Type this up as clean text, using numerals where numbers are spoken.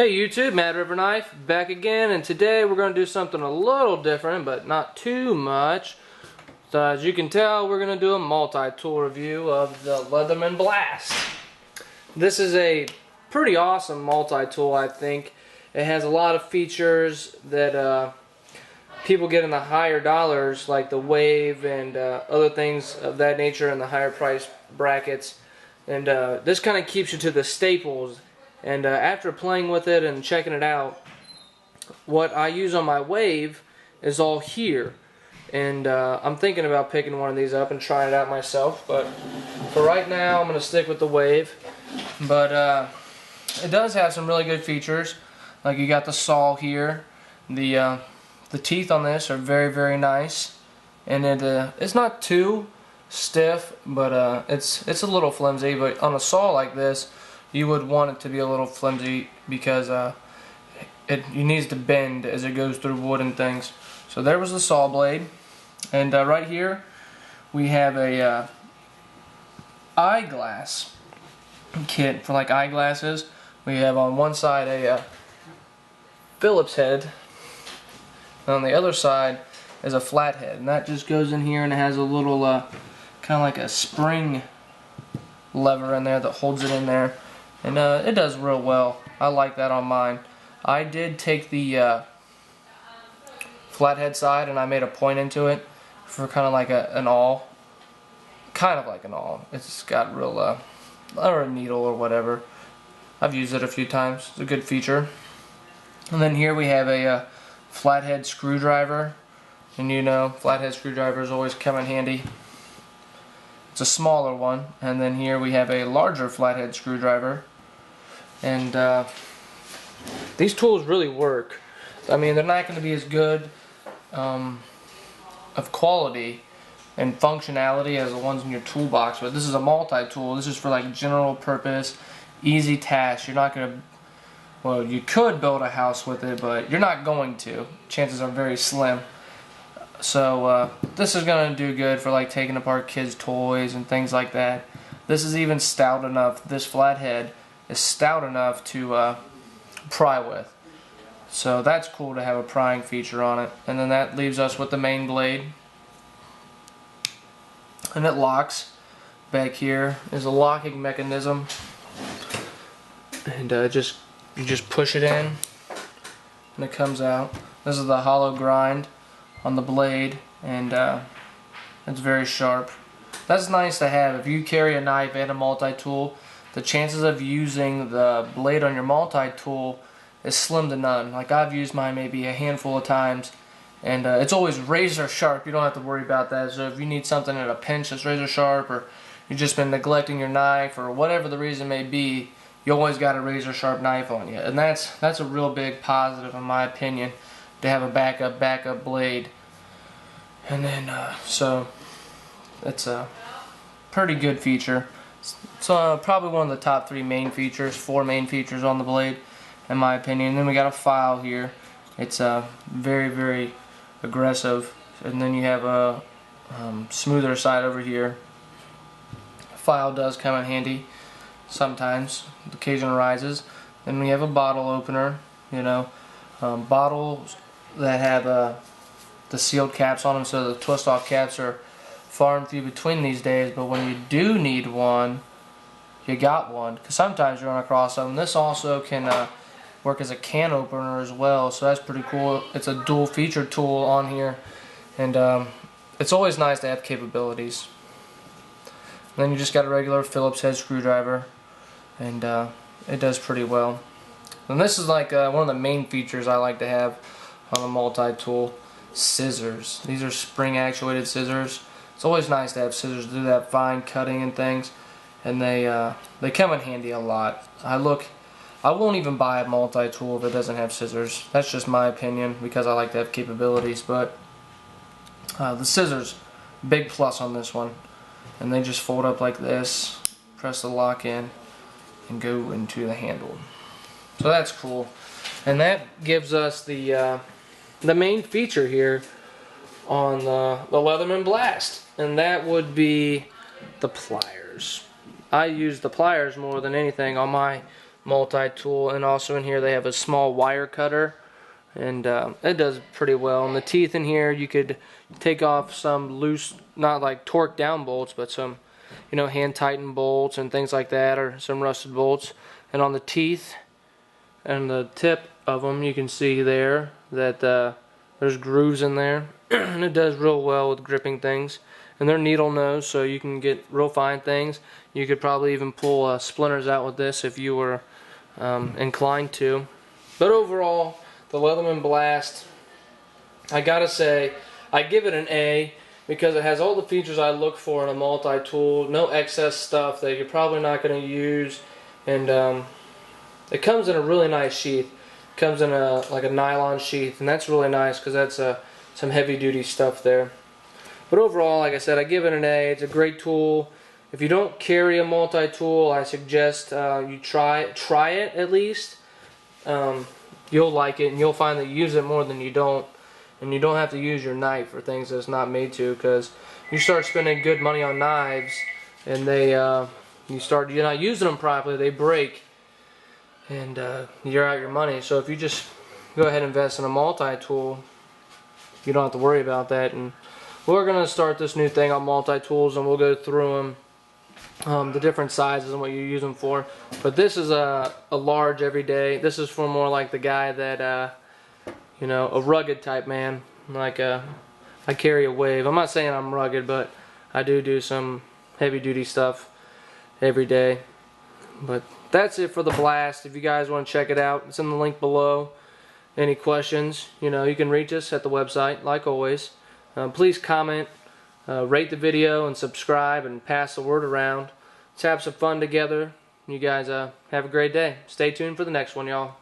Hey YouTube, Mad River Knife back again, and today we're going to do something a little different, but not too much. So as you can tell, we're going to do a multi-tool review of the Leatherman Blast. This is a pretty awesome multi-tool, I think. It has a lot of features that people get in the higher dollars, like the wave and other things of that nature in the higher price brackets. And this kind of keeps you to the staples. And after playing with it and checking it out, what I use on my wave is all here. And I'm thinking about picking one of these up and trying it out myself. But for right now, I'm going to stick with the wave. But it does have some really good features. Like you got the saw here. The teeth on this are very, very nice. And it's not too stiff, but it's a little flimsy. But on a saw like this, you would want it to be a little flimsy because it needs to bend as it goes through wood and things. So there was the saw blade, and right here we have a eyeglass kit for like eyeglasses. We have on one side a Phillips head, and on the other side is a flat head, and that just goes in here and it has a little kind of like a spring lever in there that holds it in there. And it does real well. I like that on mine. I did take the flathead side and I made a point into it for kind of like an awl. Kind of like an awl. It's got real, or a needle or whatever. I've used it a few times. It's a good feature. And then here we have a flathead screwdriver. And you know, flathead screwdrivers always come in handy. It's a smaller one. And then here we have a larger flathead screwdriver. And these tools really work. I mean, they're not going to be as good of quality and functionality as the ones in your toolbox, but this is a multi-tool. This is for like general purpose, easy tasks. You're not going to, well, you could build a house with it, but you're not going to. Chances are very slim. So this is going to do good for like taking apart kids' toys and things like that. This is even stout enough. This flathead is stout enough to pry with. So that's cool to have a prying feature on it. And then that leaves us with the main blade. And it locks. Back here is a locking mechanism. And you just push it in and it comes out. This is the hollow grind on the blade, and it's very sharp. That's nice to have. If you carry a knife and a multi-tool, the chances of using the blade on your multi-tool is slim to none. Like I've used mine maybe a handful of times, and it's always razor sharp. You don't have to worry about that. So if you need something at a pinch that's razor sharp, or you've just been neglecting your knife, or whatever the reason may be, you always got a razor sharp knife on you. And that's a real big positive in my opinion, to have a backup blade. And then so it's a pretty good feature. It's probably one of the top 4 main features on the blade, in my opinion. And then we got a file here. It's very, very aggressive. And then you have a smoother side over here. File does come in handy sometimes. The occasion arises. Then we have a bottle opener. You know, bottles that have the sealed caps on them, so the twist-off caps are far and few between these days, but when you do need one, you got one, because sometimes you run across them. This also can work as a can opener as well, so that's pretty cool. It's a dual feature tool on here, and it's always nice to have capabilities. And then you just got a regular Phillips head screwdriver, and it does pretty well. And this is like one of the main features I like to have on a multi-tool. Scissors. These are spring actuated scissors. It's always nice to have scissors to do that fine cutting and things, and they come in handy a lot. I won't even buy a multi-tool if it doesn't have scissors. That's just my opinion, because I like to have capabilities. But the scissors, big plus on this one, and they just fold up like this, press the lock in, and go into the handle. So that's cool, and that gives us the main feature here on the Leatherman Blast, and that would be the pliers. I use the pliers more than anything on my multi-tool, and also in here they have a small wire cutter, and it does pretty well. And the teeth in here, you could take off some loose, not like torque down bolts, but some, you know, hand tightened bolts and things like that, or some rusted bolts. And on the teeth and the tip of them, you can see there that there's grooves in there, and it does real well with gripping things. And they're needle nose, so you can get real fine things. You could probably even pull splinters out with this if you were inclined to. But overall, the Leatherman Blast, I gotta say, I give it an A because it has all the features I look for in a multi-tool. No excess stuff that you're probably not going to use, and it comes in a really nice sheath. It comes in like a nylon sheath, and that's really nice because that's some heavy-duty stuff there. But overall, like I said, I give it an A. It's a great tool. If you don't carry a multi-tool, I suggest you try it at least. You'll like it, and you'll find that you use it more than you don't. And you don't have to use your knife for things that it's not made to, because you start spending good money on knives, and you're not using them properly, they break, and you're out your money. So if you just go ahead and invest in a multi-tool, you don't have to worry about that. And we're going to start this new thing on multi-tools, and we'll go through them, the different sizes and what you use them for. But this is a large everyday. This is for more like the guy that you know, a rugged type man. Like I carry a wave. I'm not saying I'm rugged, but I do some heavy duty stuff every day. But that's it for the Blast. If you guys want to check it out, it's in the link below. Any questions, you know, you can reach us at the website, like always. Please comment, rate the video, and subscribe, and pass the word around. Let's have some fun together. You guys have a great day. Stay tuned for the next one, y'all.